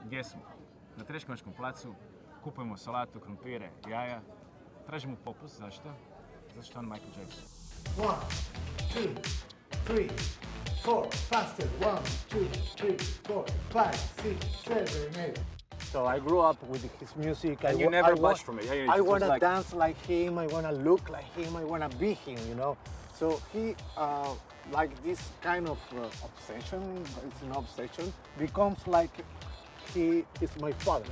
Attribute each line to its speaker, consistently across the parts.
Speaker 1: Gdje smo? Na Trešnjevskom placu, kupujemo salatu, krumpire, jaja, tražimo popust, zašto? Zato što on Mickel Jackson.
Speaker 2: 1, 2, 3, 4, faster, 1, 2, 3, 4, 5, 6, 7, 8. So I grew up with his music.
Speaker 1: And you never budged from it.
Speaker 2: I want to dance like him, I want to look like him, I want to be him, you know. So he, like this kind of obsession, it's an obsession, becomes like he is my father.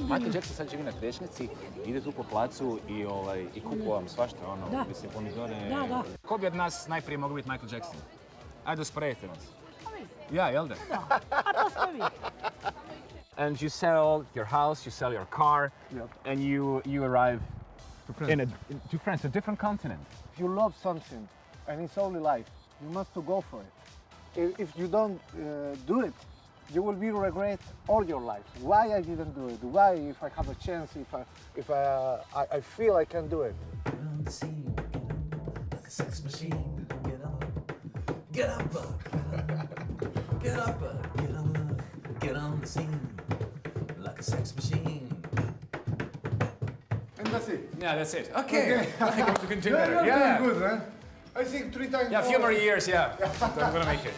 Speaker 1: Mickel Jackson sad živi na Trešnjevci, ide tu po placu i kupuje vam svašta, ono, mislim, pomidore.
Speaker 3: Da.
Speaker 1: Ko bi od nas najprije mogao biti Mickel Jackson? Ajde, usporedite nas. Ja, jel da?
Speaker 3: Da, a to ste vi.
Speaker 1: And you sell your house, you sell your car, and you arrive to France, a different continent.
Speaker 2: If you love something and it's only life, you must to go for it. If you don't do it, you will be regret all your life. Why I didn't do it? Why, if I have a chance, if I feel I can do it?
Speaker 4: Get on the scene, like a sex machine. Get up, get on the scene, like a sex machine.
Speaker 2: And that's it.
Speaker 1: Yeah, that's it. Okay. I think we can do better.
Speaker 2: Yeah, good, man. I think 3 times.
Speaker 1: Yeah, a few more years, yeah. I'm gonna make it.